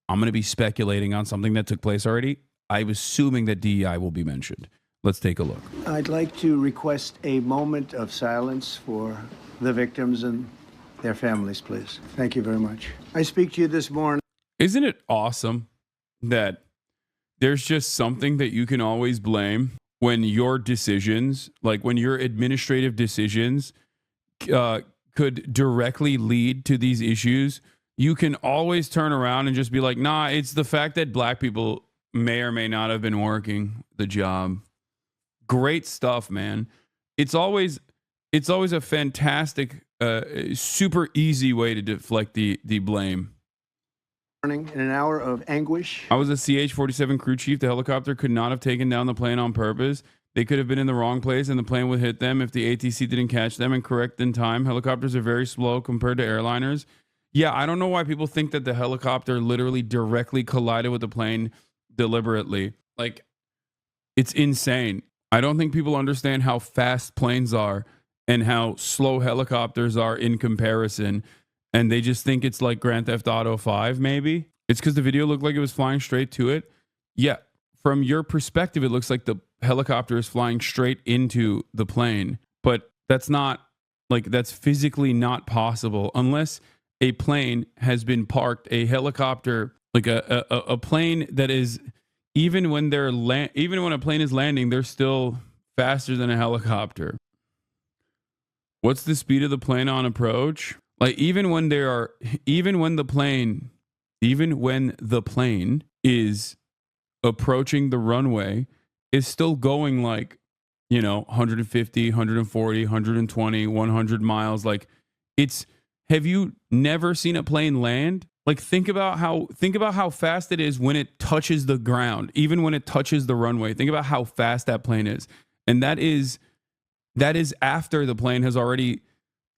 I'm going to be speculating on something that took place already. I'm assuming that DEI will be mentioned. Let's take a look. I'd like to request a moment of silence for the victims and their families, please. Thank you very much. I speak to you this morning. Isn't it awesome that there's just something that you can always blame when your decisions, like when your administrative decisions, could directly lead to these issues? You can always turn around and just be like, nah, it's the fact that black people may or may not have been working the job. Great stuff, man. It's always a fantastic, super easy way to deflect the blame. In an hour of anguish. I was a CH-47 crew chief. The helicopter could not have taken down the plane on purpose. They could have been in the wrong place and the plane would hit them if the ATC didn't catch them and correct in time. Helicopters are very slow compared to airliners. Yeah, I don't know why people think that the helicopter literally directly collided with the plane deliberately. Like, it's insane. I don't think people understand how fast planes are and how slow helicopters are in comparison. And they just think it's like Grand Theft Auto 5, maybe. It's because the video looked like it was flying straight to it. Yeah, from your perspective, it looks like the helicopter is flying straight into the plane. But that's not, like, that's physically not possible unless a plane has been parked, a helicopter, like a plane that is, even when a plane is landing, they're still faster than a helicopter. What's the speed of the plane on approach? Like even when the plane is approaching the runway, is still going like, 150, 140, 120, 100 miles. Like have you never seen a plane land? Like think about how fast it is when it touches the ground, even when it touches the runway. Think about how fast that plane is. And that is after the plane has already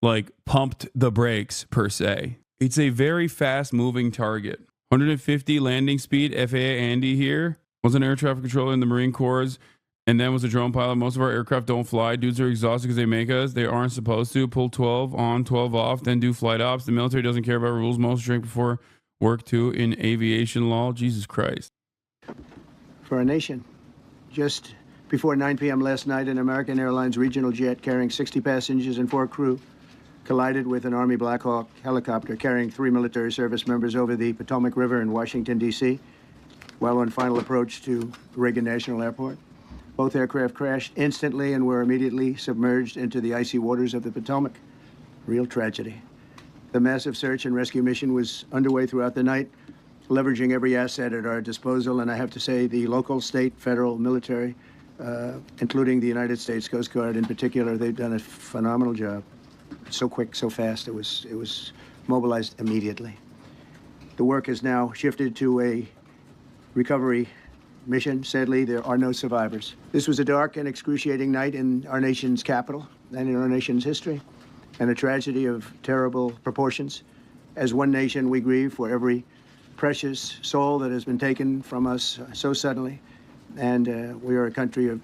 like pumped the brakes per se. It's a very fast moving target. 150 landing speed, FAA Andy here. Was an air traffic controller in the Marine Corps and then was a drone pilot. Most of our aircraft don't fly. Dudes are exhausted because they make us. They aren't supposed to. Pull 12 on, 12 off, then do flight ops. The military doesn't care about rules. Most drink before work too in aviation law. Jesus Christ. For our nation, just before 9 p.m. last night, an American Airlines regional jet carrying 60 passengers and 4 crew collided with an Army Black Hawk helicopter carrying 3 military service members over the Potomac River in Washington, D.C., while on final approach to Reagan National Airport. Both aircraft crashed instantly and were immediately submerged into the icy waters of the Potomac. Real tragedy. The massive search and rescue mission was underway throughout the night, leveraging every asset at our disposal, and I have to say the local, state, federal, military, including the United States Coast Guard in particular, they've done a phenomenal job. So quick, so fast, it was mobilized immediately. The work has now shifted to a recovery mission. Sadly, there are no survivors. This was a dark and excruciating night in our nation's capital and in our nation's history, and a tragedy of terrible proportions. As one nation, we grieve for every precious soul that has been taken from us so suddenly, and we are a country of,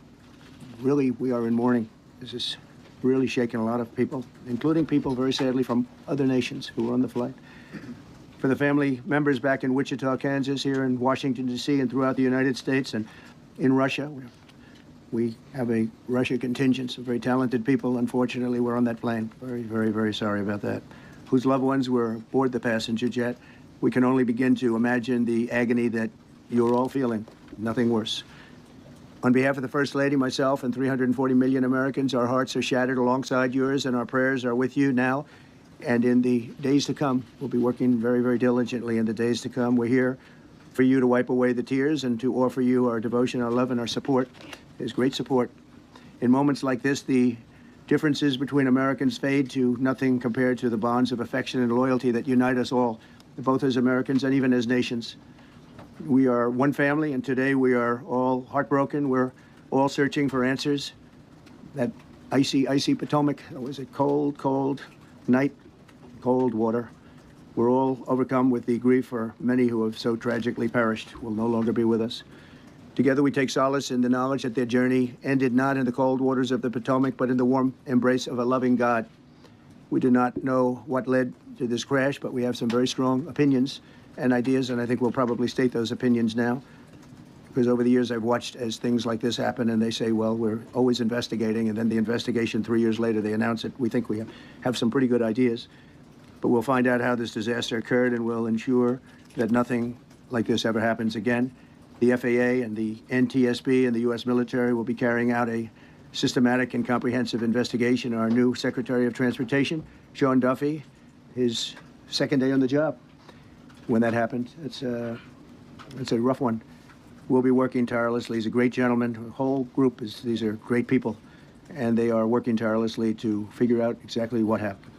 really, we are in mourning. This is really shaking a lot of people, including people, very sadly, from other nations who were on the flight. For the family members back in Wichita, Kansas, here in Washington, D.C., and throughout the United States and in Russia. We have a Russia contingent, some very talented people. Unfortunately, were on that plane. Very, very, very sorry about that. Whose loved ones were aboard the passenger jet. We can only begin to imagine the agony that you're all feeling. Nothing worse. On behalf of the First Lady, myself, and 340 million Americans, our hearts are shattered alongside yours, and our prayers are with you now. And in the days to come, we'll be working very, very diligently in the days to come. We're here for you to wipe away the tears and to offer you our devotion, our love, and our support. There's great support. In moments like this, the differences between Americans fade to nothing compared to the bonds of affection and loyalty that unite us all, both as Americans and even as nations. We are one family, and today we are all heartbroken. We're all searching for answers. That icy, icy Potomac, it was a cold, cold night. Cold water. We're all overcome with the grief for many who have so tragically perished, will no longer be with us. Together we take solace in the knowledge that their journey ended not in the cold waters of the Potomac, but in the warm embrace of a loving God. We do not know what led to this crash, but we have some very strong opinions and ideas, and I think we'll probably state those opinions now. Because over the years I've watched as things like this happen, and they say, well, we're always investigating, and then the investigation 3 years later, they announce it. We think we have some pretty good ideas, but we'll find out how this disaster occurred, and we'll ensure that nothing like this ever happens again. The FAA and the NTSB and the U.S. military will be carrying out a systematic and comprehensive investigation. Our new Secretary of Transportation, Sean Duffy, his second day on the job when that happened. It's a rough one. We'll be working tirelessly. He's a great gentleman. The whole group these are great people, and they are working tirelessly to figure out exactly what happened.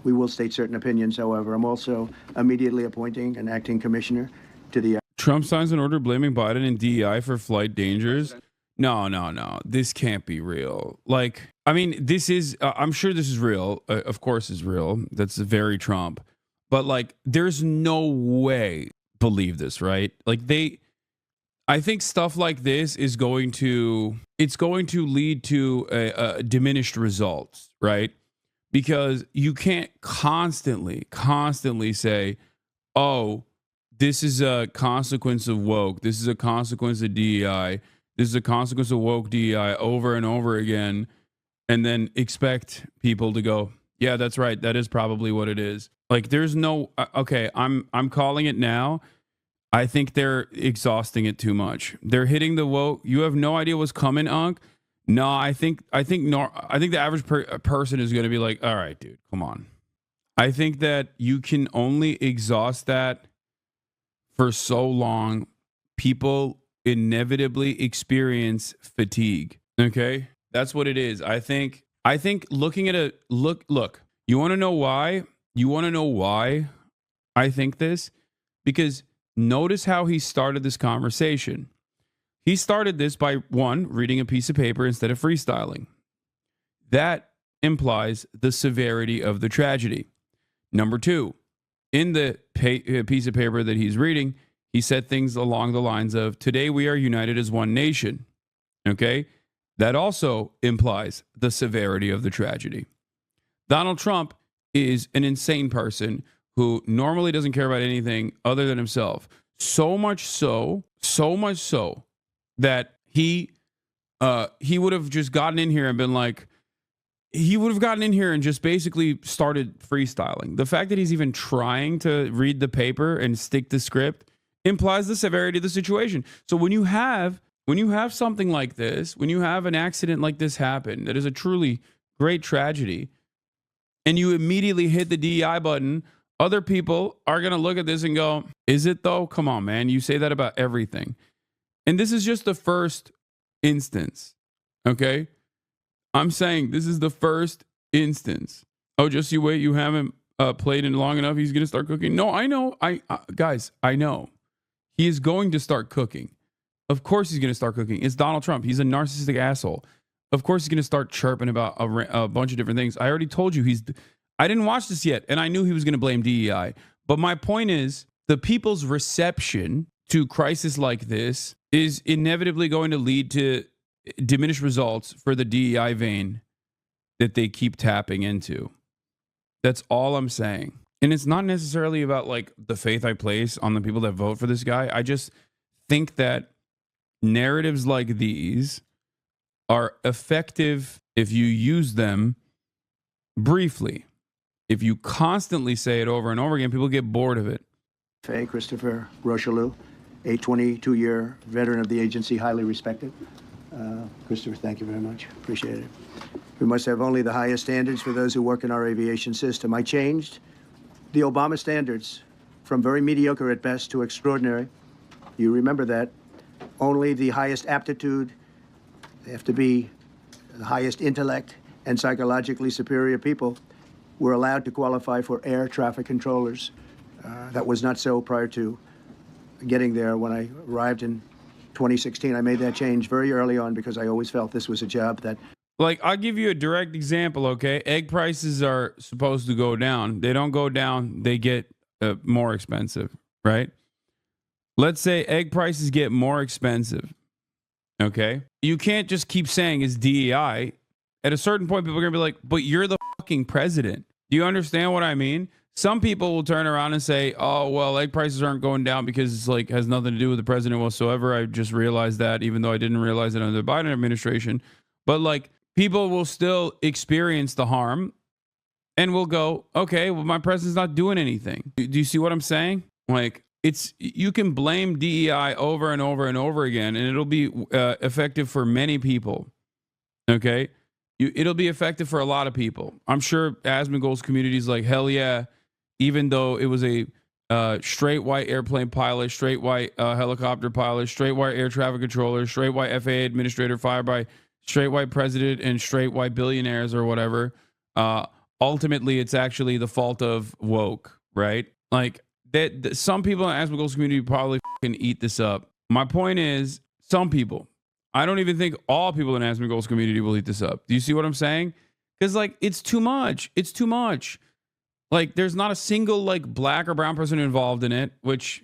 We will state certain opinions, however. I'm also immediately appointing an acting commissioner to the... Trump signs an order blaming Biden and DEI for flight dangers. No. This can't be real. Like, I mean, this is, I'm sure this is real. Of course it's real. That's very Trump. But like, there's no way believe this, right? Like I think stuff like this is going to lead to a diminished results, right? Because you can't constantly say, oh, this is a consequence of woke. This is a consequence of DEI. This is a consequence of woke DEI over and over again, and then expect people to go, yeah, that's right. That is probably what it is. Like, there's no, okay, I'm calling it now. I think they're exhausting it too much. They're hitting the woke. You have no idea what's coming, Unc. No, I think the average person is going to be like, all right, dude, come on. I think that you can only exhaust that for so long. People inevitably experience fatigue. Okay, that's what it is. I think looking at look. You want to know why? I think this? Because notice how he started this conversation. He started this by, one, reading a piece of paper instead of freestyling. That implies the severity of the tragedy. Number two, in the piece of paper that he's reading, he said things along the lines of, today we are united as one nation. Okay? That also implies the severity of the tragedy. Donald Trump is an insane person who normally doesn't care about anything other than himself. So much so that he would have just gotten in here and been like, he would have gotten in here and just basically started freestyling. The fact that he's even trying to read the paper and stick to script implies the severity of the situation. So when you have something like this, when you have an accident like this happen, that is a truly great tragedy, and you immediately hit the DEI button, other people are going to look at this and go, is it though? Come on, man. You say that about everything. And this is just the first instance. Okay? I'm saying this is the first instance. Oh, just you wait. You haven't played in long enough. He's going to start cooking. No, I know. Guys, I know. He is going to start cooking. Of course he's going to start cooking. It's Donald Trump. He's a narcissistic asshole. Of course he's going to start chirping about a bunch of different things. I already told you I didn't watch this yet, and I knew he was going to blame DEI. But my point is, the people's reception to crisis like this is inevitably going to lead to diminished results for the DEI vein that they keep tapping into. That's all I'm saying. And it's not necessarily about like the faith I place on the people that vote for this guy. I just think that narratives like these are effective if you use them briefly. If you constantly say it over and over again, people get bored of it. Christopher Rocheleau, a 22-year veteran of the agency, highly respected. Christopher, thank you very much. Appreciate it. We must have only the highest standards for those who work in our aviation system. I changed the Obama standards from very mediocre at best to extraordinary. You remember that. Only the highest aptitude, they have to be the highest intellect and psychologically superior people were allowed to qualify for air traffic controllers. That was not so prior to getting there. When I arrived in 2016, I made that change very early on because I always felt this was a job that... Like, I'll give you a direct example, okay? Egg prices are supposed to go down. They don't go down. They get more expensive, right? Let's say egg prices get more expensive, okay? You can't just keep saying it's DEI. At a certain point, people are going to be like, but you're the fucking president. Do you understand what I mean? some people will turn around and say, "Oh, well, egg prices aren't going down because it's like has nothing to do with the president whatsoever." I just realized that, even though I didn't realize it under the Biden administration. But like, people will still experience the harm and will go, "Okay, well, my president's not doing anything." Do you see what I'm saying? Like, it's you can blame DEI over and over and over again, and it'll be effective for many people. Okay, it'll be effective for a lot of people. I'm sure Asmongold's community is like, hell yeah, even though it was a straight white airplane pilot, straight white helicopter pilot, straight white air traffic controller, straight white FAA administrator fired by straight white president and straight white billionaires or whatever. Ultimately, it's actually the fault of woke, right? Like that, some people in Asmongold's community probably can eat this up. My point is, some people. I don't even think all people in Asmongold's community will eat this up. Do you see what I'm saying? Because like it's too much. It's too much. Like there's not a single like black or brown person involved in it, which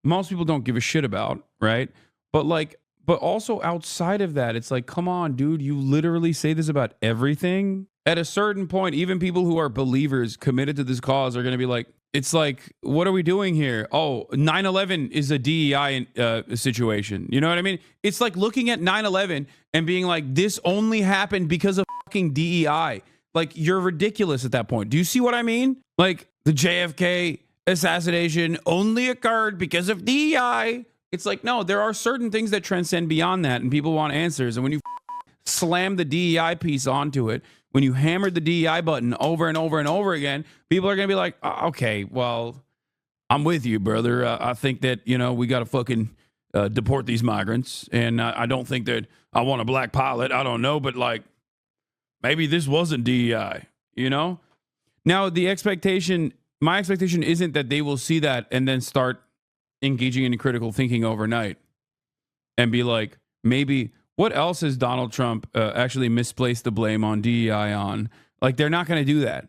most people don't give a shit about, right? But like, but also outside of that, it's like, come on, dude, you literally say this about everything. At a certain point, even people who are believers committed to this cause are going to be like, it's like, what are we doing here? Oh, 9/11 is a DEI situation. You know what I mean? It's like looking at 9/11 and being like, this only happened because of fucking DEI. Like, you're ridiculous at that point. Do you see what I mean? Like, the JFK assassination only occurred because of DEI. It's like, no, there are certain things that transcend beyond that, and people want answers. And when you slam the DEI piece onto it, when you hammer the DEI button over and over and over again, people are going to be like, okay, well, I'm with you, brother. I think that, you know, we got to fucking deport these migrants. And I don't think that I want a black pilot. I don't know, but like, maybe this wasn't DEI, you know? Now, my expectation isn't that they will see that and then start engaging in critical thinking overnight and be like, maybe, what else has Donald Trump actually misplaced the blame on DEI on? Like, they're not going to do that.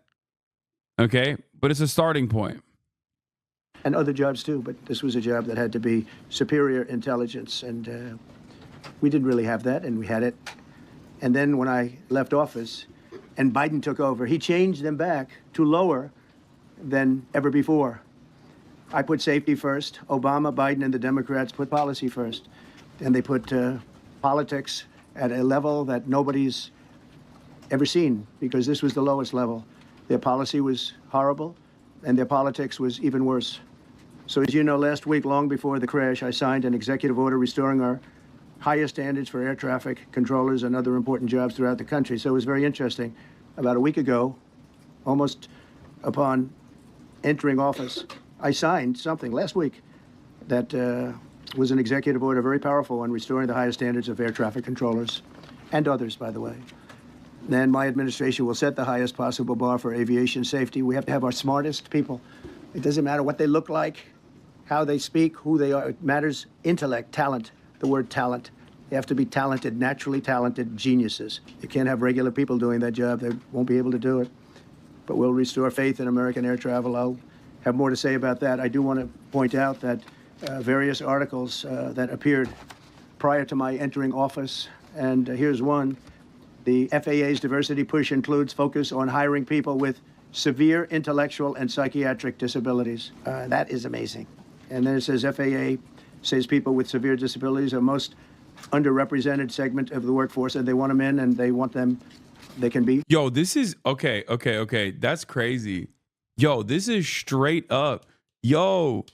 Okay? But it's a starting point. And other jobs too, but this was a job that had to be superior intelligence. And we didn't really have that, and we had it. And then when I left office and Biden took over, he changed them back to lower than ever before. I put safety first. Obama, Biden, and the Democrats put policy first. And they put politics at a level that nobody's ever seen, because this was the lowest level. Their policy was horrible, and their politics was even worse. So as you know, last week, long before the crash, I signed an executive order restoring our highest standards for air traffic controllers and other important jobs throughout the country. So it was very interesting. About a week ago, almost upon entering office, I signed something last week that was an executive order, very powerful, on restoring the highest standards of air traffic controllers and others, by the way. Then my administration will set the highest possible bar for aviation safety. We have to have our smartest people. It doesn't matter what they look like, how they speak, who they are. It matters intellect, talent, the word talent. They have to be talented, naturally talented geniuses. You can't have regular people doing that job. They won't be able to do it. But we'll restore faith in American air travel. I'll have more to say about that. I do want to point out that various articles that appeared prior to my entering office, and here's one. The FAA's diversity push includes focus on hiring people with severe intellectual and psychiatric disabilities. That is amazing. And then it says FAA says people with severe disabilities are most underrepresented segment of the workforce, and they want them in, and they want them, they can be. Yo, this is, okay. That's crazy. Yo, this is straight up. Yo,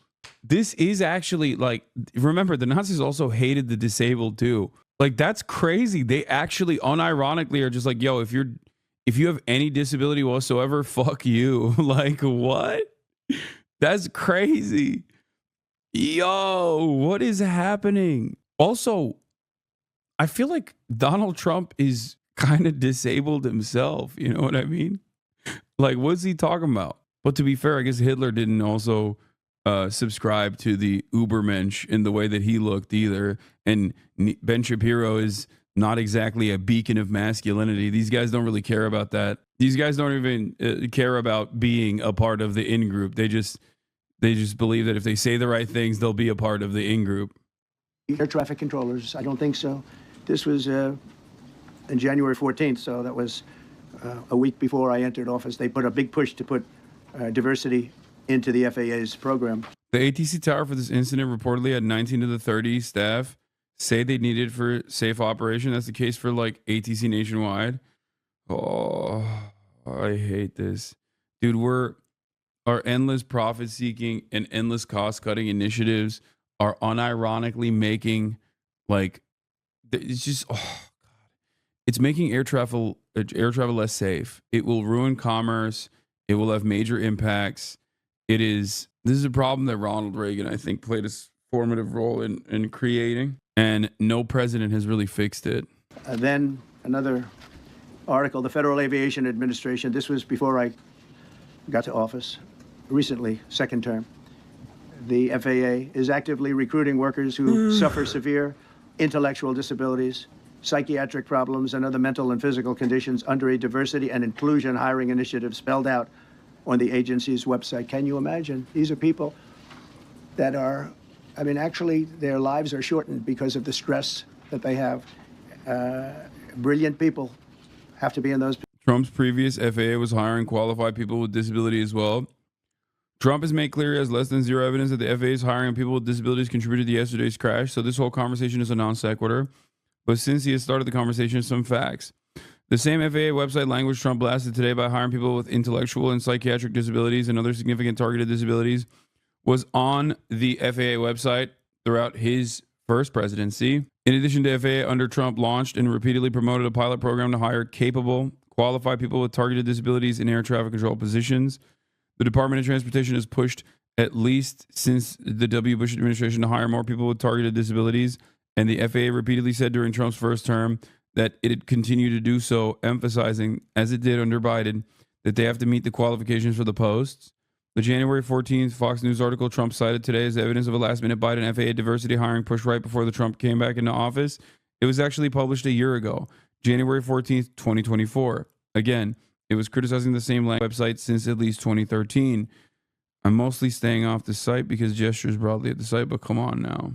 this is actually like, remember, the Nazis also hated the disabled too. Like, that's crazy. They actually unironically are just like, yo, if you have any disability whatsoever, fuck you. Like, what? That's crazy. Yo, what is happening? Also, I feel like Donald Trump is kind of disabled himself. You know what I mean? Like, what's he talking about? But to be fair, I guess Hitler didn't also subscribe to the Ubermensch in the way that he looked either. And Ben Shapiro is not exactly a beacon of masculinity. These guys don't really care about that. These guys don't even care about being a part of the in-group. They just believe that if they say the right things, they'll be a part of the in-group. Air traffic controllers, I don't think so. This was in January 14th, so that was a week before I entered office. They put a big push to put diversity into the FAA's program. The ATC tower for this incident reportedly had 19 of the 30 staff say they needed for safe operation. That's the case for like ATC nationwide. Oh, I hate this. Dude, our endless profit seeking and endless cost cutting initiatives are unironically making like it's just it's making air travel less safe. It will ruin commerce. It will have major impacts. This is a problem that Ronald Reagan, I think, played a formative role in creating, and no president has really fixed it. Then another article, the Federal Aviation Administration, this was before I got to office, recently, second term. The FAA is actively recruiting workers who suffer severe intellectual disabilities, psychiatric problems, and other mental and physical conditions under a diversity and inclusion hiring initiative spelled out on the agency's website. Can you imagine? These are people that are, I mean, actually, their lives are shortened because of the stress that they have. Brilliant people have to be in those. Trump's previous FAA was hiring qualified people with disability as well. Trump has made clear he has less than zero evidence that the FAA's hiring people with disabilities contributed to yesterday's crash. So this whole conversation is a non sequitur. But since he has started the conversation, some facts. The same FAA website language Trump blasted today by hiring people with intellectual and psychiatric disabilities and other significant targeted disabilities was on the FAA website throughout his first presidency. In addition to FAA, under Trump, launched and repeatedly promoted a pilot program to hire capable, qualified people with targeted disabilities in air traffic control positions. The Department of Transportation has pushed, at least since the W. Bush administration, to hire more people with targeted disabilities. And the FAA repeatedly said during Trump's first term that it'd continue to do so, emphasizing, as it did under Biden, that they have to meet the qualifications for the posts. The January 14th Fox News article Trump cited today as evidence of a last-minute Biden FAA diversity hiring push right before the Trump came back into office. It was actually published a year ago, January 14th, 2024. Again, it was criticizing the same website since at least 2013. I'm mostly staying off the site because gestures broadly at the site, but come on now.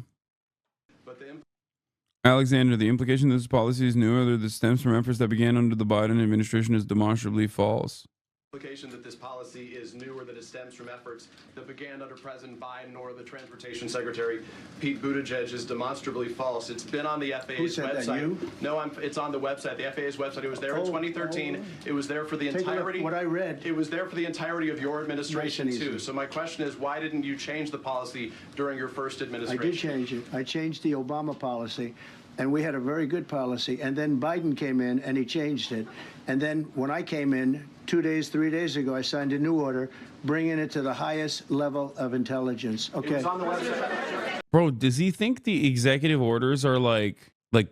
Alexander, the implication that this policy is new or that stems from efforts that began under the Biden administration is demonstrably false. Implication that this policy is new or that it stems from efforts that began under President Biden or the Transportation Secretary Pete Buttigieg is demonstrably false. It's been on the FAA's Who said website. That, you? No, it's on the website, the FAA's website. It was there in 2013. It was there for the entirety. What I read. It was there for the entirety of your administration nice too. So my question is, why didn't you change the policy during your first administration? I did change it. I changed the Obama policy. And we had a very good policy. And then Biden came in and he changed it. And then when I came in 3 days ago, I signed a new order bringing it to the highest level of intelligence. Okay. It was on the website. Bro, does he think the executive orders are like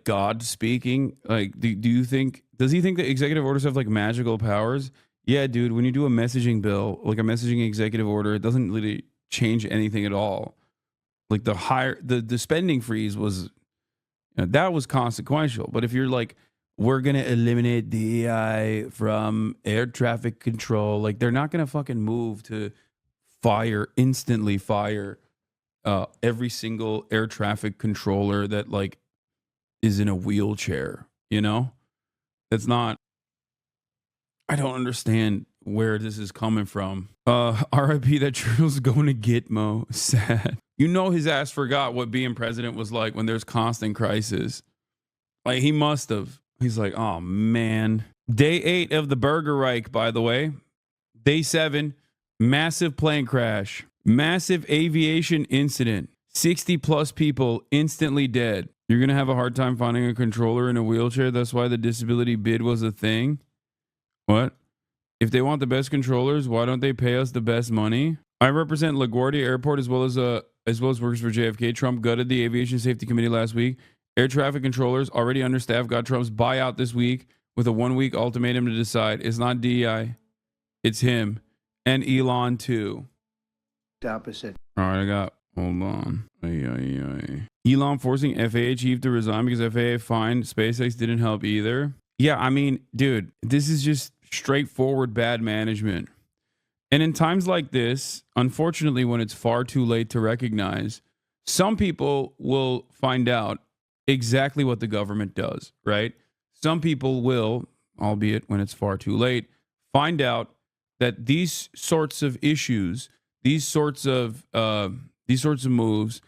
God speaking? Like, do you think, does he think that executive orders have like magical powers? Yeah, dude, when you do a messaging bill, like a messaging executive order, it doesn't really change anything at all. Like the spending freeze was, that was consequential. But if you're like, we're going to eliminate DEI from air traffic control, like they're not going to fucking move to instantly fire every single air traffic controller that like is in a wheelchair, you know? That's not, I don't understand where this is coming from. RIP, that Trudeau's going to Gitmo. Sad. You know his ass forgot what being president was like when there's constant crisis. Like he must have. He's like, oh man. Day 8 of the Burger Reich, by the way. Day 7, massive plane crash. Massive aviation incident. 60 plus people instantly dead. You're going to have a hard time finding a controller in a wheelchair. That's why the disability bid was a thing. What? If they want the best controllers, why don't they pay us the best money? I represent LaGuardia Airport as well as workers for JFK. Trump gutted the Aviation Safety Committee last week. Air traffic controllers, already understaffed, got Trump's buyout this week with a 1-week ultimatum to decide. It's not DEI. It's him. And Elon, too. The opposite. All right, hold on. Elon forcing FAA chief to resign because FAA fined SpaceX didn't help either. Yeah, I mean, dude, this is just straightforward bad management. And in times like this, unfortunately, when it's far too late to recognize, some people will find out exactly what the government does, right? Some people will, albeit when it's far too late, find out that these sorts of issues, these sorts of moves,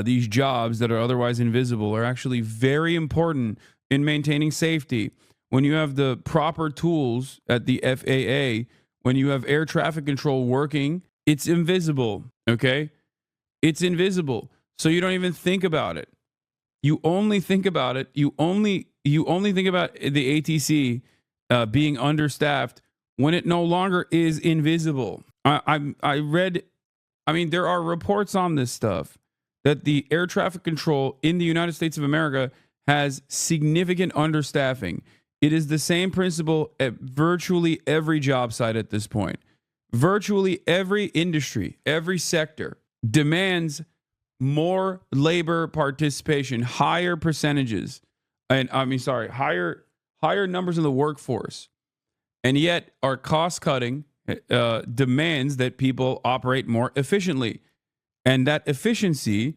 these jobs that are otherwise invisible are actually very important in maintaining safety. When you have the proper tools at the FAA, when you have air traffic control working, it's invisible. Okay, it's invisible, so you don't even think about it. You only think about it. You only think about the ATC being understaffed when it no longer is invisible. I read. I mean, there are reports on this stuff that the air traffic control in the United States of America has significant understaffing. It is the same principle at virtually every job site at this point. Virtually every industry, every sector demands more labor participation, higher percentages, and higher numbers in the workforce, and yet our cost cutting demands that people operate more efficiently, and that efficiency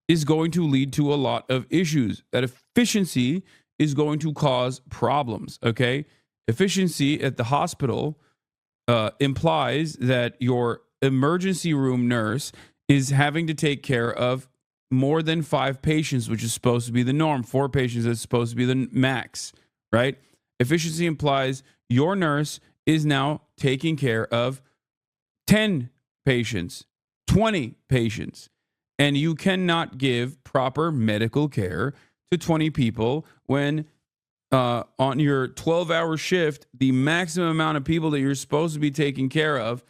is going to lead to a lot of issues. That efficiency is going to cause problems. Okay, efficiency at the hospital implies that your emergency room nurse is having to take care of more than 5 patients, which is supposed to be the norm. 4 patients is supposed to be the max, right? Efficiency implies your nurse is now taking care of 10 patients, 20 patients, and you cannot give proper medical care to 20 people when on your 12-hour shift, the maximum amount of people that you're supposed to be taking care of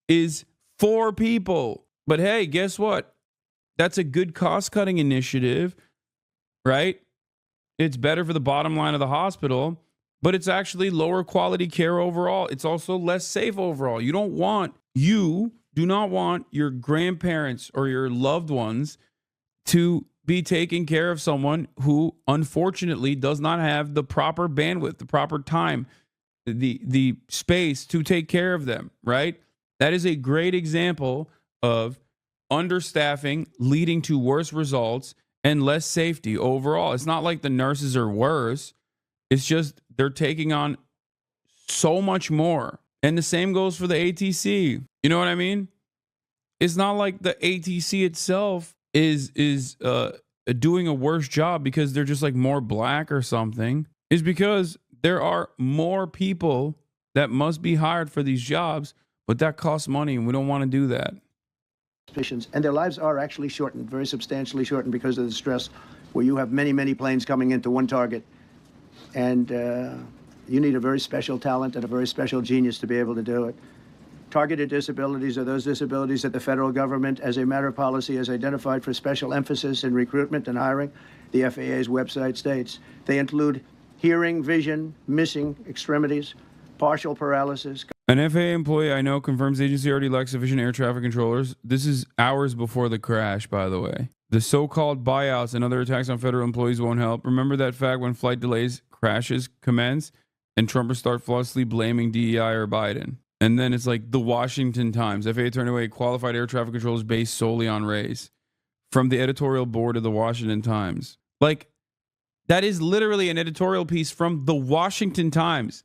is 4 people. But hey, guess what? That's a good cost-cutting initiative, right? It's better for the bottom line of the hospital, but it's actually lower quality care overall. It's also less safe overall. You do not want your grandparents or your loved ones to be taking care of someone who unfortunately does not have the proper bandwidth, the proper time, the space to take care of them, right? That is a great example of understaffing leading to worse results and less safety overall. It's not like the nurses are worse. It's just they're taking on so much more. And the same goes for the ATC. You know what I mean? It's not like the ATC itself is doing a worse job because they're just like more black or something. It's because there are more people that must be hired for these jobs, but that costs money and we don't want to do that. And their lives are actually shortened, very substantially shortened because of the stress where you have many, many planes coming into one target. And you need a very special talent and a very special genius to be able to do it. Targeted disabilities are those disabilities that the federal government, as a matter of policy, has identified for special emphasis in recruitment and hiring. The FAA's website states they include hearing, vision, missing extremities, partial paralysis. An FAA employee I know confirms the agency already lacks sufficient air traffic controllers. This is hours before the crash, by the way. The so-called buyouts and other attacks on federal employees won't help. Remember that fact when flight delays, crashes commence, and Trumpers start falsely blaming DEI or Biden. And then it's like the Washington Times. FAA turned away qualified air traffic controllers based solely on race. From the editorial board of the Washington Times. Like, that is literally an editorial piece from the Washington Times.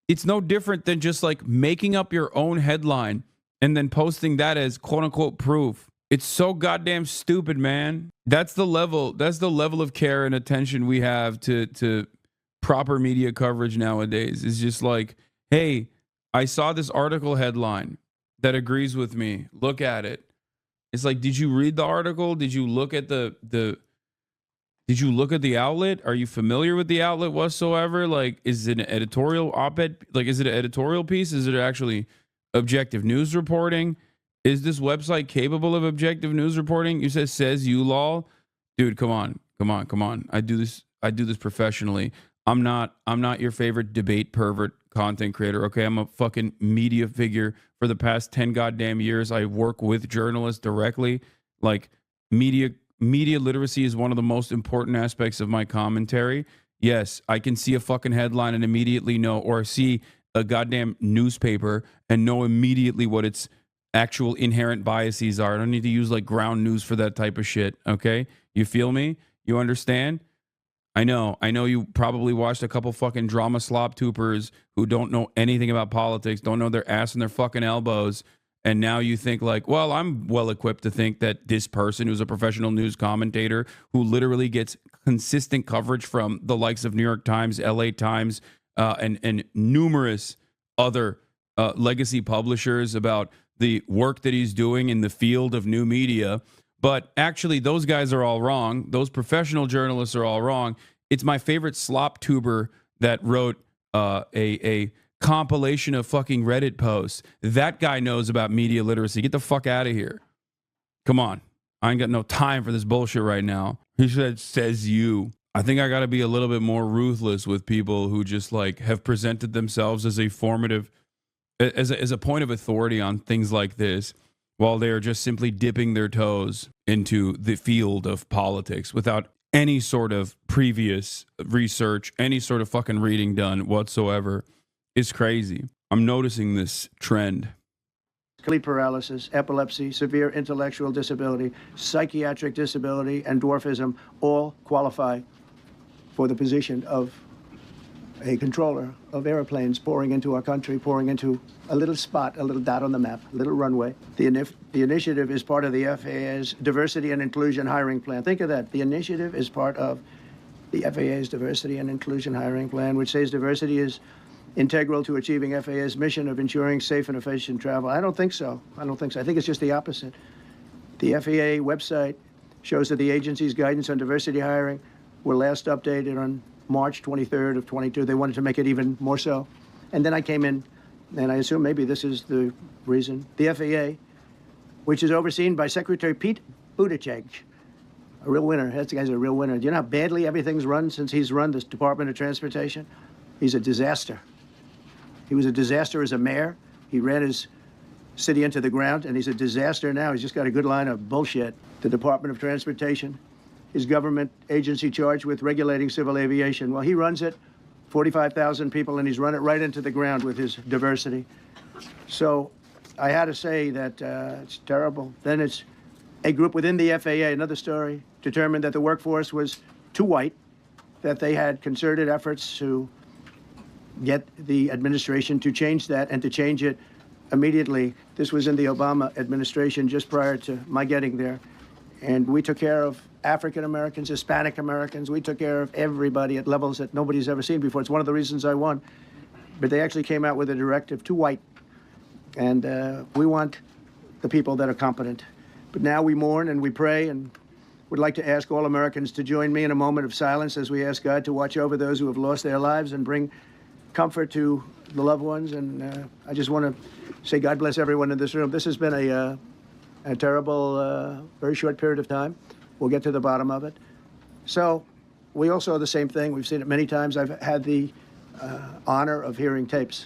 It's no different than just like making up your own headline and then posting that as quote unquote proof. It's so goddamn stupid, man. That's the level of care and attention we have to proper media coverage nowadays. It's just like, hey, I saw this article headline that agrees with me. Look at it. It's like, did you read the article? Did you look at the outlet? Are you familiar with the outlet whatsoever? Like, is it an editorial op-ed? Like, is it an editorial piece? Is it actually objective news reporting? Is this website capable of objective news reporting? You says you lol. Dude, come on. I do this professionally. I'm not your favorite debate pervert content creator. Okay, I'm a fucking media figure for the past 10 goddamn years. I work with journalists directly. Like, media literacy is one of the most important aspects of my commentary. Yes, I can see a fucking headline and immediately know, or see a goddamn newspaper and know immediately what its actual inherent biases are. I don't need to use like ground news for that type of shit. Okay, you feel me? You understand? I know you probably watched a couple fucking drama slop tubers who don't know anything about politics, don't know their ass and their fucking elbows. And now you think like, well, I'm well equipped to think that this person who's a professional news commentator who literally gets consistent coverage from the likes of New York Times, LA Times, and numerous other legacy publishers about the work that he's doing in the field of new media. But actually, those guys are all wrong. Those professional journalists are all wrong. It's my favorite slop tuber that wrote a compilation of fucking Reddit posts. That guy knows about media literacy. Get the fuck out of here. Come on. I ain't got no time for this bullshit right now. He says you. I think I got to be a little bit more ruthless with people who just like have presented themselves as a formative, as a point of authority on things like this, while they are just simply dipping their toes into the field of politics without any sort of previous research, any sort of fucking reading done whatsoever. Is crazy. I'm noticing this trend. Sleep paralysis, epilepsy, severe intellectual disability, psychiatric disability, and dwarfism all qualify for the position of a controller of airplanes pouring into our country, pouring into a little spot, a little dot on the map, a little runway. The initiative is part of the FAA's diversity and inclusion hiring plan. Think of that. The initiative is part of the FAA's diversity and inclusion hiring plan, which says diversity is integral to achieving FAA's mission of ensuring safe and efficient travel. I don't think so. I think it's just the opposite. The FAA website shows that the agency's guidance on diversity hiring were last updated on March 23rd of 22. They wanted to make it even more so. And then I came in, and I assume maybe this is the reason. The FAA, which is overseen by Secretary Pete Buttigieg, a real winner. That guy's a real winner. Do you know how badly everything's run since he's run this Department of Transportation? He's a disaster. He was a disaster as a mayor. He ran his city into the ground, and he's a disaster now. He's just got a good line of bullshit. The Department of Transportation is government agency charged with regulating civil aviation. Well, he runs it, 45,000 people, and he's run it right into the ground with his diversity. So I had to say that it's terrible. Then it's a group within the FAA, another story, determined that the workforce was too white, that they had concerted efforts to get the administration to change that and to change it immediately. This was in the Obama administration just prior to my getting there. And we took care of African Americans, Hispanic Americans. We took care of everybody at levels that nobody's ever seen before. It's one of the reasons I won. But they actually came out with a directive, too white. And we want the people that are competent. But now we mourn and we pray and would like to ask all Americans to join me in a moment of silence as we ask God to watch over those who have lost their lives and bring comfort to the loved ones. And I just want to say God bless everyone in this room. This has been a terrible, very short period of time. We'll get to the bottom of it. So we all saw the same thing. We've seen it many times. I've had the honor of hearing tapes.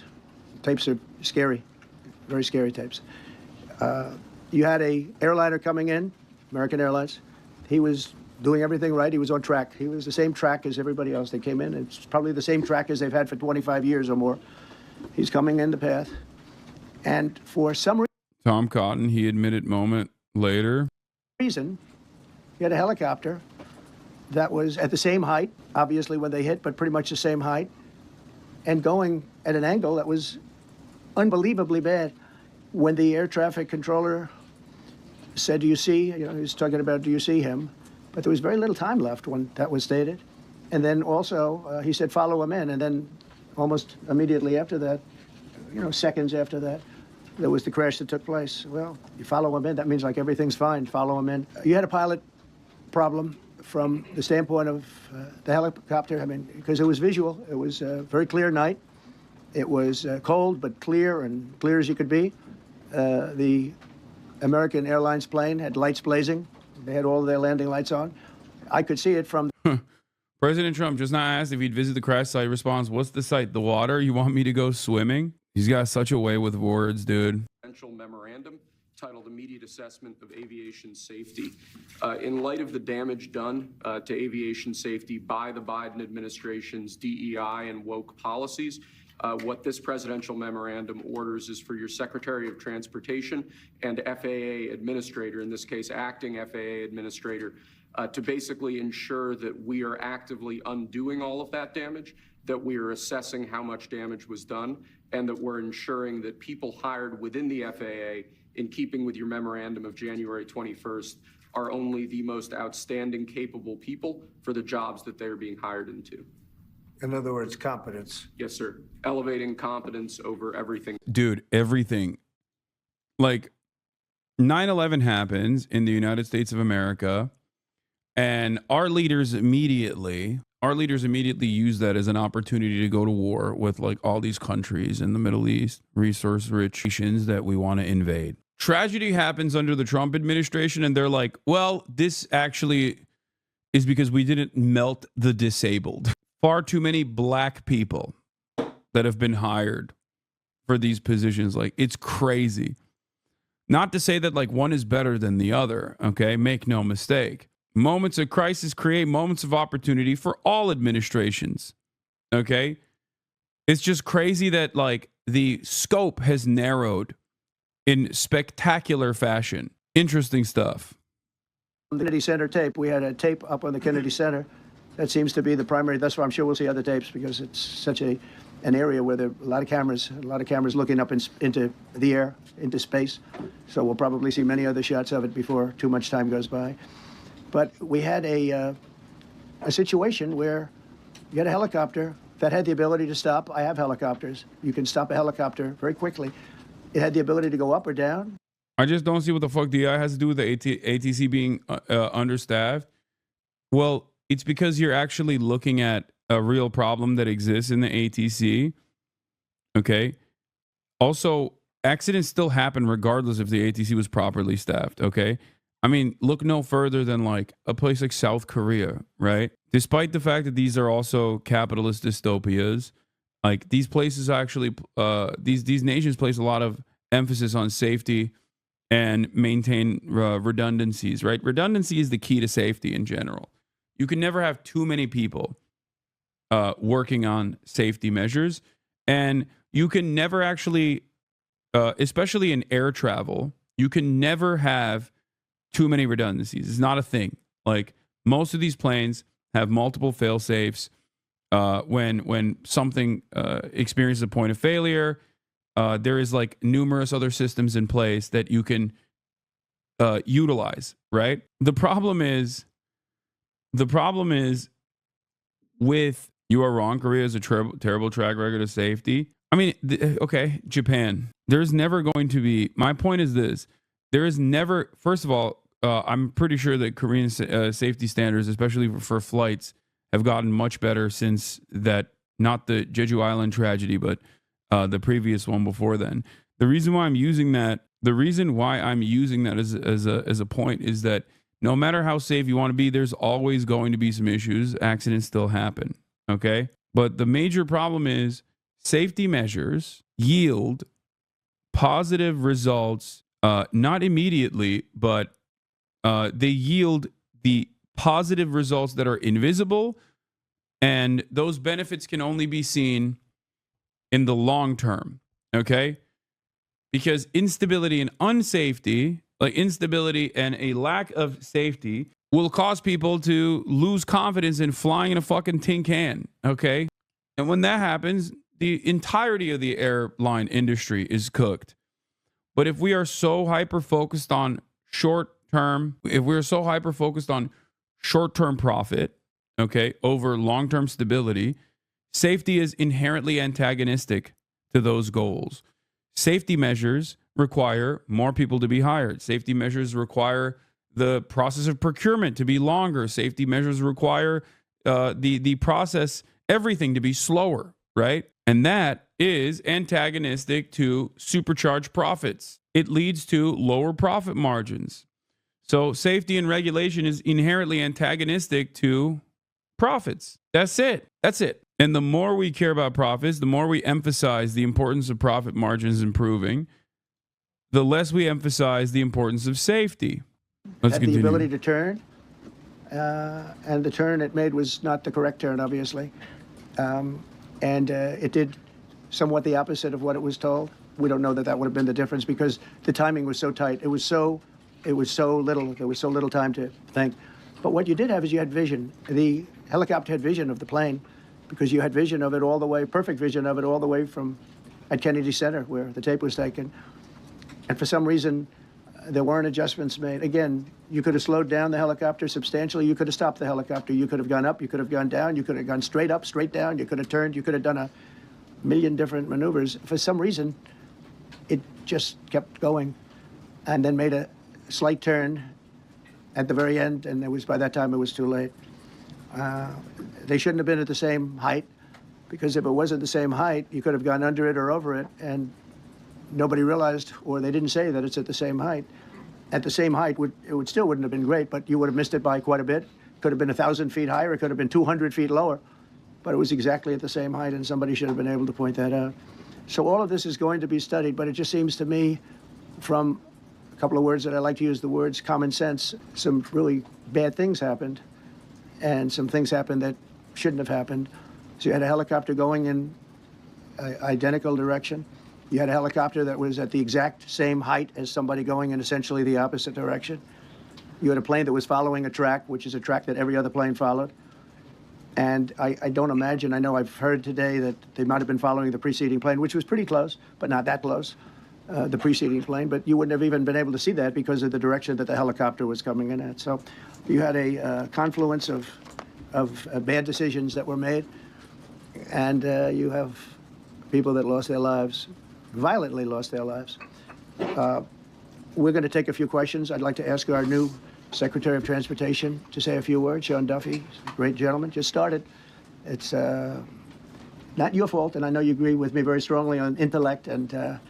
Tapes are scary, very scary tapes. You had a airliner coming in, American Airlines. He was doing everything right. He was on track. He was the same track as everybody else. They came in. It's probably the same track as they've had for 25 years or more. He's coming in the path. And for some reason, Tom Cotton, he admitted moment later. He had a helicopter that was at the same height, obviously when they hit, but pretty much the same height, and going at an angle that was unbelievably bad. When the air traffic controller said, do you see, he was talking about, do you see him? But there was very little time left when that was stated. And then also, he said, follow him in. And then almost immediately after that, seconds after that, there was the crash that took place. Well, you follow him in, that means like everything's fine, follow him in. You had a pilot problem from the standpoint of the helicopter, because it was visual. It was a very clear night. It was cold, but clear, and clear as you could be. The American Airlines plane had lights blazing. They had all of their landing lights on. I could see it from... President Trump just not asked if he'd visit the crash site. Response, what's the site? The water? You want me to go swimming? He's got such a way with words, dude. Memorandum titled Immediate Assessment of Aviation Safety. In light of the damage done to aviation safety by the Biden administration's DEI and woke policies, what this presidential memorandum orders is for your Secretary of Transportation and FAA Administrator, in this case, acting FAA Administrator, to basically ensure that we are actively undoing all of that damage, that we are assessing how much damage was done, and that we're ensuring that people hired within the FAA, in keeping with your memorandum of January 21st, are only the most outstanding, capable people for the jobs that they're being hired into. In other words, competence. Yes, sir. Elevating competence over everything. Dude, everything. Like 9/11 happens in the United States of America, and our leaders immediately use that as an opportunity to go to war with like all these countries in the Middle East, resource-rich nations that we want to invade. Tragedy happens under the Trump administration, and they're like, well, this actually is because we didn't melt the disabled. Far too many black people that have been hired for these positions. Like, it's crazy. Not to say that like one is better than the other, okay? Make no mistake. Moments of crisis create moments of opportunity for all administrations, okay? It's just crazy that like the scope has narrowed in spectacular fashion. Interesting stuff. The Kennedy Center tape, we had a tape up on the Kennedy Center. That seems to be the primary. That's why I'm sure we'll see other tapes, because it's such an area where there are a lot of cameras looking up into the air, into space. So we'll probably see many other shots of it before too much time goes by. But we had a situation where you had a helicopter that had the ability to stop. I have helicopters. You can stop a helicopter very quickly. It had the ability to go up or down. I just don't see what the fuck DI has to do with the ATC being understaffed. Well, it's because you're actually looking at a real problem that exists in the ATC. Okay. Also, accidents still happen regardless if the ATC was properly staffed. Okay. I mean, look no further than like a place like South Korea, right? Despite the fact that these are also capitalist dystopias, like these places actually, these nations place a lot of emphasis on safety and maintain redundancies, right? Redundancy is the key to safety in general. You can never have too many people working on safety measures, and you can never actually, especially in air travel, you can never have too many redundancies. It's not a thing. Like most of these planes have multiple fail safes. When something experiences a point of failure, there is like numerous other systems in place that you can utilize, right? The problem is with, you are wrong, Korea has a terrible track record of safety. I mean, okay, Japan. There's never going to be, my point is this, there is never, first of all, I'm pretty sure that Korean safety standards, especially for flights, have gotten much better since that, not the Jeju Island tragedy, but the previous one before then. The reason why I'm using that as a point is that no matter how safe you want to be, there's always going to be some issues. Accidents still happen, okay? But the major problem is safety measures yield positive results, not immediately, but they yield the positive results that are invisible, and those benefits can only be seen in the long term, okay? Because instability and unsafety, like instability and a lack of safety, will cause people to lose confidence in flying in a fucking tin can, okay? And when that happens, the entirety of the airline industry is cooked. But if we are so hyper-focused on short-term profit, okay, over long-term stability, safety is inherently antagonistic to those goals. Safety measures require more people to be hired. Safety measures require the process of procurement to be longer. Safety measures require the process, everything to be slower, right? And that is antagonistic to supercharged profits. It leads to lower profit margins. So safety and regulation is inherently antagonistic to profits. That's it. And the more we care about profits, the more we emphasize the importance of profit margins improving, the less we emphasize the importance of safety. Let's continue. The ability to turn, and the turn it made was not the correct turn, obviously. And it did somewhat the opposite of what it was told. We don't know that would have been the difference because the timing was so tight. It was so little. There was so little time to think. But what you did have is you had vision. The helicopter had vision of the plane because you had vision of it all the way, perfect vision of it all the way from at Kennedy Center where the tape was taken. And for some reason, there weren't adjustments made. Again, you could have slowed down the helicopter substantially. You could have stopped the helicopter. You could have gone up. You could have gone down. You could have gone straight up, straight down. You could have turned. You could have done a million different maneuvers. For some reason, it just kept going and then made a slight turn at the very end, and by that time it was too late. They shouldn't have been at the same height, because if it wasn't the same height, you could have gone under it or over it, and nobody realized, or they didn't say that it's at the same height. At the same height, it still wouldn't have been great, but you would have missed it by quite a bit. Could have been 1,000 feet higher. It could have been 200 feet lower, but it was exactly at the same height, and somebody should have been able to point that out. So all of this is going to be studied, but it just seems to me, from a couple of words that I like to use, the words common sense, some really bad things happened, and some things happened that shouldn't have happened. So you had a helicopter going in an identical direction. You had a helicopter that was at the exact same height as somebody going in essentially the opposite direction. You had a plane that was following a track, which is a track that every other plane followed. And I don't imagine, I know I've heard today that they might have been following the preceding plane, which was pretty close, but not that close, the preceding plane. But you wouldn't have even been able to see that because of the direction that the helicopter was coming in at. So you had a confluence of bad decisions that were made. And you have people that lost their lives, violently lost their lives. We're going to take a few questions. I'd like to ask our new Secretary of Transportation to say a few words. Sean Duffy, great gentleman, just started. It's not your fault, and I know you agree with me very strongly on intellect and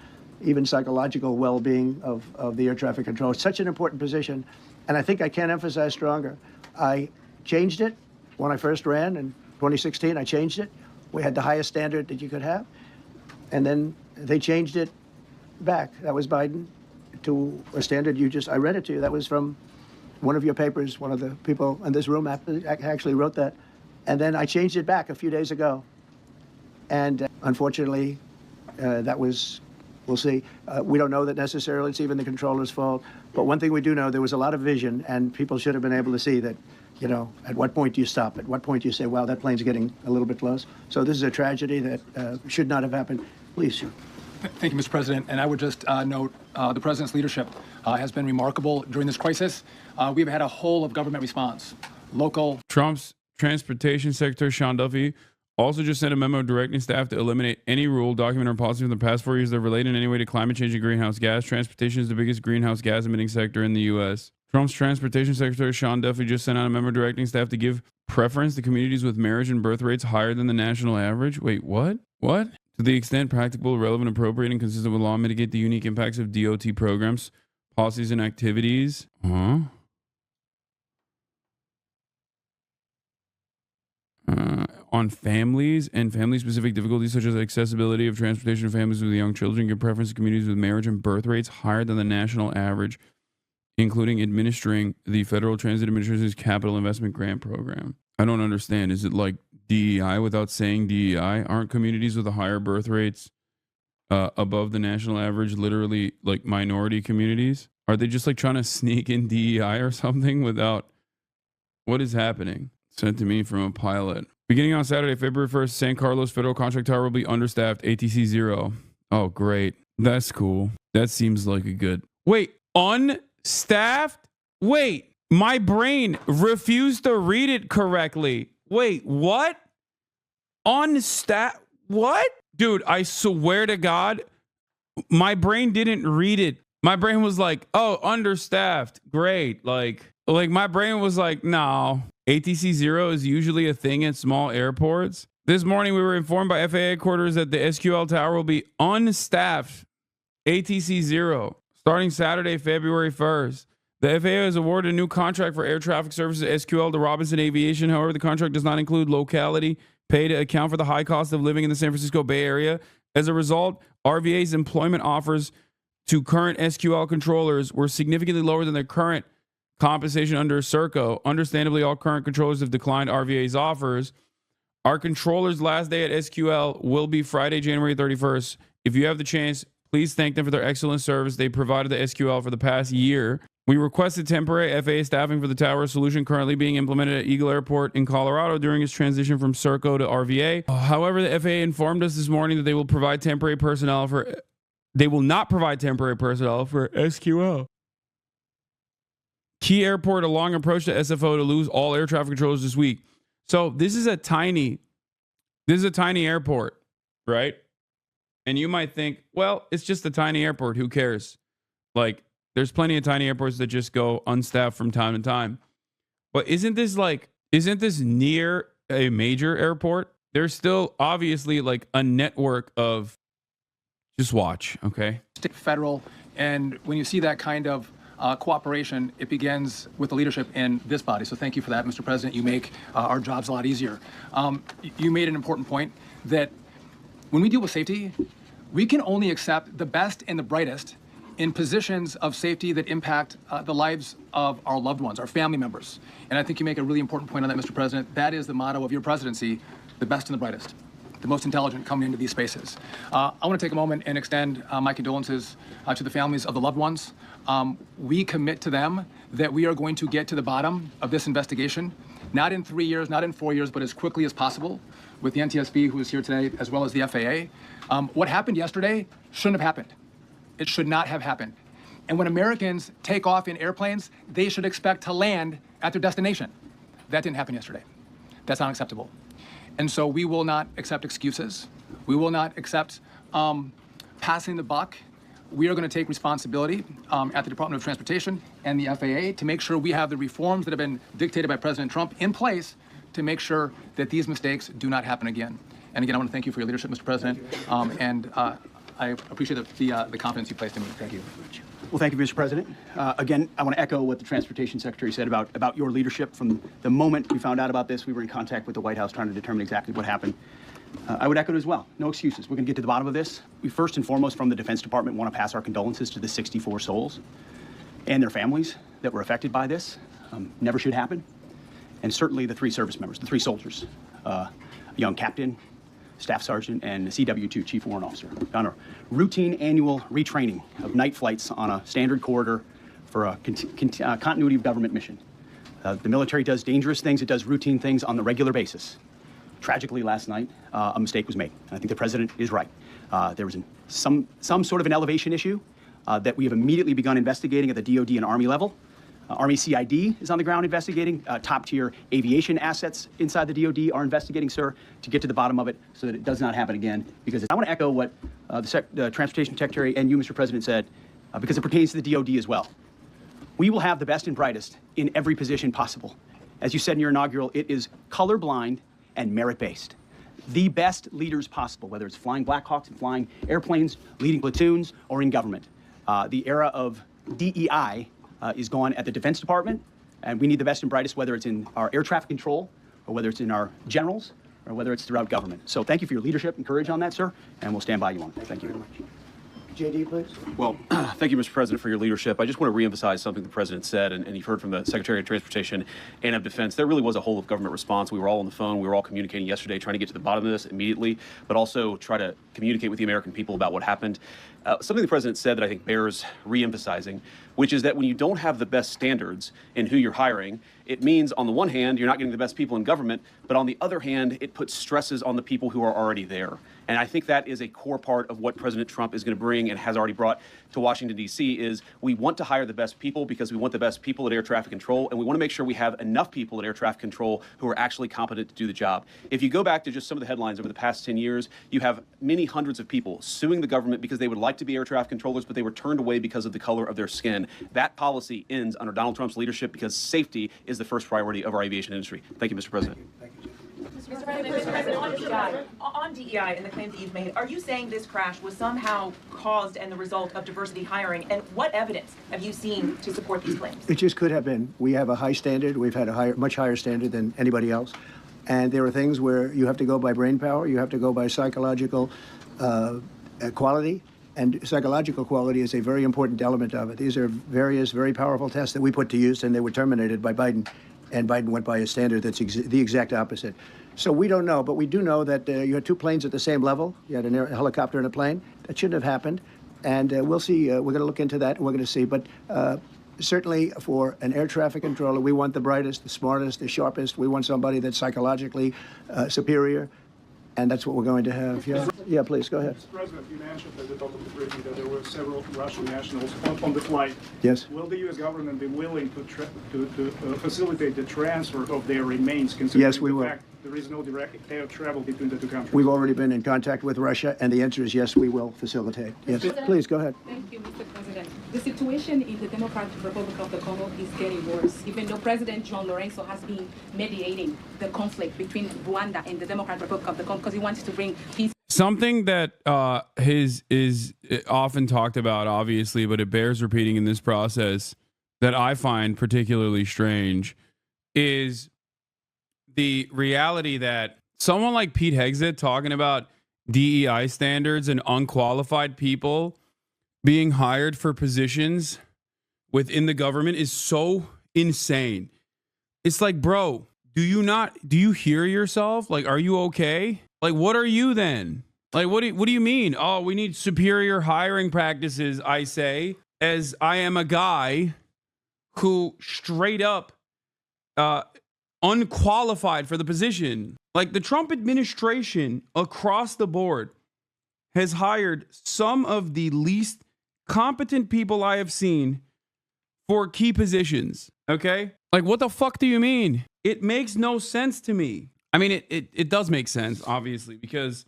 even psychological well-being of the air traffic control. It's such an important position, and I think I can't emphasize stronger. I changed it when I first ran in 2016. I changed it. We had the highest standard that you could have, and then they changed it back. That was Biden to a standard I read it to you. That was from one of your papers. One of the people in this room actually wrote that. And then I changed it back a few days ago. And unfortunately, that was, we'll see. We don't know that necessarily it's even the controller's fault. But one thing we do know, there was a lot of vision, and people should have been able to see that, you know, at what point do you stop? At what point do you say, wow, that plane's getting a little bit close? So this is a tragedy that should not have happened. Please, Sean. Thank you, Mr. President. And I would just note the President's leadership has been remarkable during this crisis. We've had a whole of government response, local. Trump's Transportation Secretary Sean Duffy also just sent a memo directing staff to eliminate any rule, document, or policy from the past 4 years that relate in any way to climate change and greenhouse gas. Transportation is the biggest greenhouse gas emitting sector in the U.S. Trump's Transportation Secretary Sean Duffy just sent out a memo directing staff to give preference to communities with marriage and birth rates higher than the national average. Wait, what? What? To the extent practicable, relevant, appropriate, and consistent with law, mitigate the unique impacts of DOT programs, policies, and activities. On families and family-specific difficulties such as accessibility of transportation to families with young children, give preference to communities with marriage and birth rates higher than the national average, including administering the Federal Transit Administration's Capital Investment Grant Program. I don't understand. Is it like DEI without saying DEI? Aren't communities with the higher birth rates above the national average literally like minority communities? Are they just like trying to sneak in DEI or something without... What is happening? Sent to me from a pilot. Beginning on Saturday, February 1st, San Carlos Federal Contract Tower will be understaffed. ATC 0. Oh, great. That's cool. That seems like a good... Wait, unstaffed? Wait, my brain refused to read it correctly. Wait, what? Unstaffed? What? Dude, I swear to God, my brain didn't read it. My brain was like, oh, understaffed. Great. Like my brain was like, no. ATC 0 is usually a thing at small airports. This morning, we were informed by FAA headquarters that the SQL tower will be unstaffed. ATC 0 starting Saturday, February 1st. The FAA has awarded a new contract for air traffic services SQL to Robinson Aviation. However, the contract does not include locality pay to account for the high cost of living in the San Francisco Bay Area. As a result, RVA's employment offers to current SQL controllers were significantly lower than their current compensation under Serco. Understandably, all current controllers have declined RVA's offers. Our controller's last day at SQL will be Friday, January 31st. If you have the chance, please thank them for their excellent service they provided to SQL for the past year. We requested temporary FAA staffing for the tower solution currently being implemented at Eagle Airport in Colorado during its transition from Serco to RVA. However, the FAA informed us this morning that they will not provide temporary personnel for SQL. Key airport along approach to SFO to lose all air traffic controllers this week. So this is a tiny airport, right? And you might think, well, it's just a tiny airport. Who cares? Like, there's plenty of tiny airports that just go unstaffed from time to time. But isn't this near a major airport? There's still obviously like a network of, just watch, okay? Federal, and when you see that kind of cooperation, it begins with the leadership in this body. So thank you for that, Mr. President. You make our jobs a lot easier. You made an important point that when we deal with safety, we can only accept the best and the brightest in positions of safety that impact the lives of our loved ones, our family members. And I think you make a really important point on that, Mr. President. That is the motto of your presidency, the best and the brightest, the most intelligent coming into these spaces. I want to take a moment and extend my condolences to the families of the loved ones. We commit to them that we are going to get to the bottom of this investigation, not in 3 years, not in 4 years, but as quickly as possible with the NTSB, who is here today, as well as the FAA. What happened yesterday shouldn't have happened. It should not have happened. And when Americans take off in airplanes, they should expect to land at their destination. That didn't happen yesterday. That's not acceptable. And so we will not accept excuses. We will not accept passing the buck. We are going to take responsibility at the Department of Transportation and the FAA to make sure we have the reforms that have been dictated by President Trump in place to make sure that these mistakes do not happen again. And again, I want to thank you for your leadership, Mr. President, I appreciate the confidence you placed in me. Thank you. Well, thank you, Mr. President. Again, I want to echo what the Transportation Secretary said about your leadership. From the moment we found out about this, we were in contact with the White House trying to determine exactly what happened. I would echo it as well. No excuses. We're going to get to the bottom of this. We first and foremost, from the Defense Department, want to pass our condolences to the 64 souls and their families that were affected by this. Never should happen. And certainly the 3 service members, the 3 soldiers, a young captain, Staff Sergeant, and CW2, Chief Warrant Officer, on a routine annual retraining of night flights on a standard corridor for a continuity of government mission. The military does dangerous things. It does routine things on the regular basis. Tragically, last night, a mistake was made. And I think the President is right. There was some sort of an elevation issue that we have immediately begun investigating at the DOD and Army level. Army CID is on the ground investigating. Top-tier aviation assets inside the DOD are investigating, sir, to get to the bottom of it so that it does not happen again. Because I want to echo what the Transportation Secretary and you, Mr. President, said, because it pertains to the DOD as well. We will have the best and brightest in every position possible. As you said in your inaugural, it is colorblind and merit-based. The best leaders possible, whether it's flying Black Hawks and flying airplanes, leading platoons, or in government. The era of DEI is gone at the Defense Department, and we need the best and brightest, whether it's in our air traffic control, or whether it's in our generals, or whether it's throughout government. So thank you for your leadership and courage on that, sir, and we'll stand by you on it. Thank you very much. JD, please. Well, thank you, Mr. President, for your leadership. I just want to reemphasize something the President said, and you've heard from the Secretary of Transportation and of Defense. There really was a whole of government response. We were all on the phone. We were all communicating yesterday, trying to get to the bottom of this immediately, but also try to communicate with the American people about what happened. Something the President said that I think bears reemphasizing, which is that when you don't have the best standards in who you're hiring, it means on the one hand, you're not getting the best people in government, but on the other hand, it puts stresses on the people who are already there. And I think that is a core part of what President Trump is going to bring and has already brought to Washington, D.C. is we want to hire the best people because we want the best people at air traffic control, and we want to make sure we have enough people at air traffic control who are actually competent to do the job. If you go back to just some of the headlines over the past 10 years, you have many hundreds of people suing the government because they would like to be air traffic controllers, but they were turned away because of the color of their skin. That policy ends under Donald Trump's leadership because safety is the first priority of our aviation industry. Thank you, Mr. President. Thank you. Mr. President, on DEI and the claims that you've made, are you saying this crash was somehow caused and the result of diversity hiring? And what evidence have you seen to support these claims? It just could have been. We have a high standard. We've had a much higher standard than anybody else. And there are things where you have to go by brain power. You have to go by psychological quality. And psychological quality is a very important element of it. These are various very powerful tests that we put to use, and they were terminated by Biden. And Biden went by a standard that's the exact opposite. So we don't know, but we do know that you had 2 planes at the same level. You had a helicopter and a plane. That shouldn't have happened. And we'll see. We're going to look into that, and we're going to see. But certainly for an air traffic controller, we want the brightest, the smartest, the sharpest. We want somebody that's psychologically superior, and that's what we're going to have. Yeah, please, go ahead. Mr. President, you mentioned at the top of the briefing that there were several Russian nationals on the flight. Yes. Will the U.S. government be willing to facilitate the transfer of their remains, considering Yes, we the will. fact there is no direct air travel between the two countries? We've already been in contact with Russia, and the answer is yes, we will facilitate. Yes, please, go ahead. Thank you, Mr. President. The situation in the Democratic Republic of the Congo is getting worse, even though President John Lorenzo has been mediating the conflict between Rwanda and the Democratic Republic of the Congo because he wants to bring peace. Something that is often talked about, obviously, but it bears repeating in this process that I find particularly strange is the reality that someone like Pete Hegseth talking about DEI standards and unqualified people being hired for positions within the government is so insane. It's like, bro, do you hear yourself? Like, are you okay? Like, what are you then? Like, what do you mean? Oh, we need superior hiring practices, I say, as I am a guy who straight up unqualified for the position. Like, the Trump administration across the board has hired some of the least competent people I have seen for key positions. Okay? Like, what the fuck do you mean? It makes no sense to me. I mean, it does make sense, obviously, because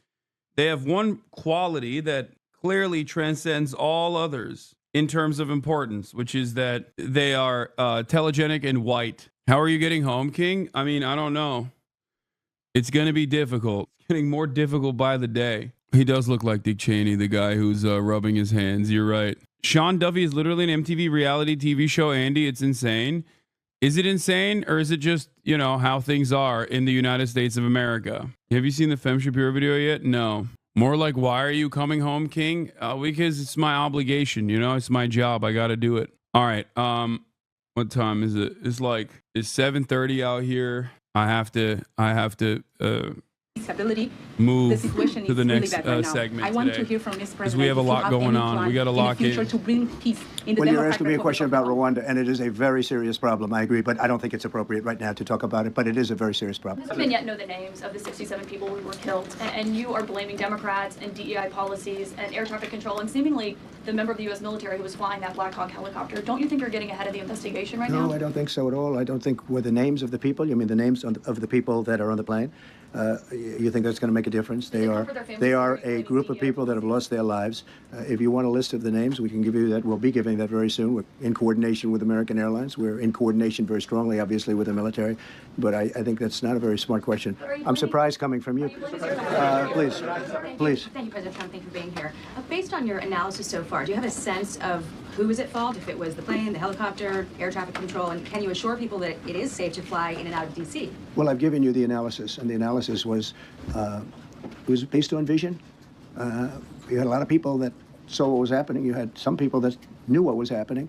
they have one quality that clearly transcends all others in terms of importance, which is that they are telegenic and white. How are you getting home, King? I mean, I don't know. It's going to be difficult. It's getting more difficult by the day. He does look like Dick Cheney, the guy who's rubbing his hands. You're right. Sean Duffy is literally an MTV reality TV show, Andy. It's insane. Is it insane, or is it just, you know, how things are in the United States of America? Have you seen the Femme Shapiro video yet? No. More like, why are you coming home, King? Because it's my obligation, you know? It's my job. I got to do it. All right. What time is it? It's 7:30 out here. I have to Stability. move The situation to is the really next bad right now. segment I want today. to hear from Mr. President. Because we have a if you lot going any on. plan We got to in lock the future in. to bring peace in the Well, you're Democratic asking me a Republic question of the about Congo. Rwanda, and it is a very serious problem. I agree, but I don't think it's appropriate right now to talk about it, but it is a very serious problem. Doesn't yet know the names of the 67 people who were killed, and you are blaming Democrats and DEI policies and air traffic control and seemingly the member of the U.S. military who was flying that Black Hawk helicopter. Don't you think you're getting ahead of the investigation right now? No, I don't think so at all. I don't think were the names of the people. You mean the names of the people that are on the plane? You think that's going to make a difference? They are a group of people that have lost their lives. If you want a list of the names, we can give you that. We'll be giving that very soon. We're in coordination with American Airlines. We're in coordination very strongly, obviously, with the military. But I think that's not a very smart question. I'm surprised coming from you. Please. Thank you, President Trump. Thank you for being here. Based on your analysis so far, do you have a sense of who was at fault, if it was the plane, the helicopter, air traffic control, and can you assure people that it is safe to fly in and out of D.C.? Well, I've given you the analysis, and the analysis was based on vision. You had a lot of people that saw what was happening. You had some people that knew what was happening.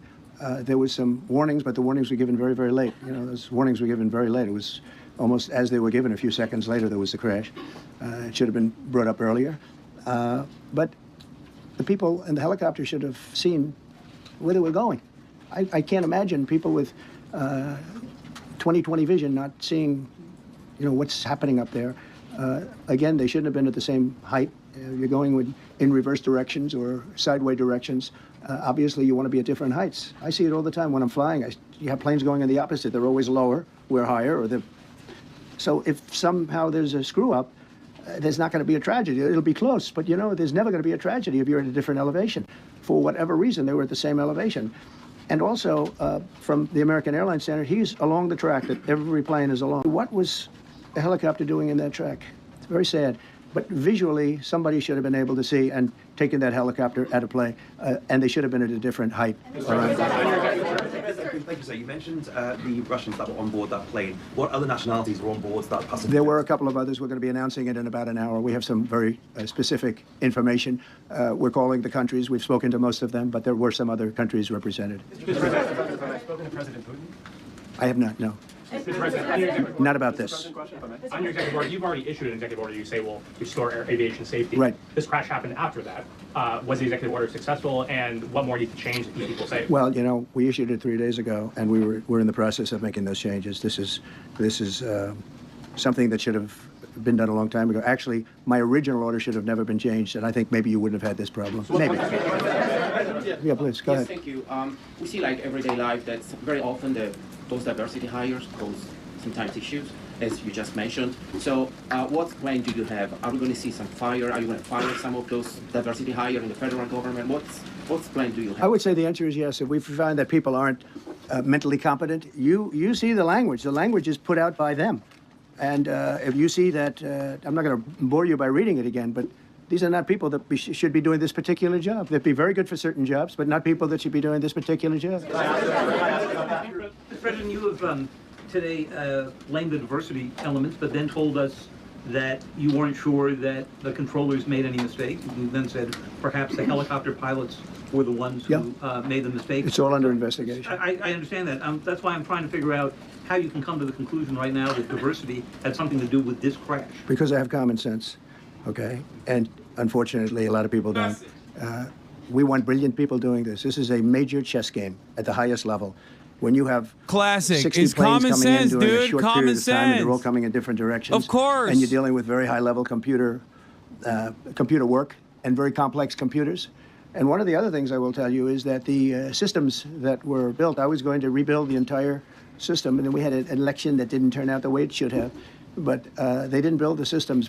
There was some warnings, but the warnings were given very, very late. You know, those warnings were given very late. It was almost as they were given. A few seconds later, there was the crash. It should have been brought up earlier. But the people in the helicopter should have seen where they were going. I can't imagine people with 20/20 vision not seeing, you know, what's happening up there. Again, they shouldn't have been at the same height. You're going in reverse directions or sideways directions. Obviously, you want to be at different heights. I see it all the time when I'm flying. You have planes going in the opposite. They're always lower. We're higher. So if somehow there's a screw up, there's not going to be a tragedy. It'll be close, but you know, there's never going to be a tragedy if you're at a different elevation. For whatever reason, they were at the same elevation. And also, from the American Airlines standard, he's along the track that every plane is along. What was a helicopter doing in that track? It's very sad. But visually, somebody should have been able to see and taken that helicopter out of play, and they should have been at a different height. Thank you, sir. You mentioned the Russians that were on board that plane. What other nationalities were on board that passenger? There were a couple of others. We're going to be announcing it in about an hour. We have some very specific information. We're calling the countries. We've spoken to most of them, but there were some other countries represented. Mr. President, have you spoken to President Putin? I have not, no. Mr. President, on your executive order, Not about this. on your executive order, you've already issued an executive order. You say will restore aviation safety. Right. This crash happened after that. Was the executive order successful, and what more needs to change to keep people safe? Well, you know, we issued it 3 days ago, and we're in the process of making those changes. This is something that should have been done a long time ago. Actually, my original order should have never been changed, and I think maybe you wouldn't have had this problem. Maybe. Yeah, please, go ahead. Thank you. We see like everyday life that very often those diversity hires cause sometimes issues, as you just mentioned. So what plan do you have? Are we going to see some fire? Are you going to fire some of those diversity hires in the federal government? What plan do you have? I would say the answer is yes. If we find that people aren't mentally competent, you see the language. The language is put out by them. And if you see that, I'm not going to bore you by reading it again, but these are not people that should be doing this particular job. They'd be very good for certain jobs, but not people that should be doing this particular job. Mr. President, you have today blamed the diversity elements, but then told us that you weren't sure that the controllers made any mistake. You then said perhaps the helicopter pilots were the ones who made the mistake. It's all under investigation. I understand that. That's why I'm trying to figure out how you can come to the conclusion right now that diversity had something to do with this crash. Because I have common sense, okay? And unfortunately, a lot of people don't. We want brilliant people doing this. This is a major chess game at the highest level. When you have Classic. 60 It's planes common coming sense, in during a dude. short Common period of time, and they're all sense. coming in different directions. Of course. And you're dealing with very high-level computer work and very complex computers. And one of the other things I will tell you is that the systems that were built, I was going to rebuild the entire system, and then we had an election that didn't turn out the way it should have. But they didn't build the systems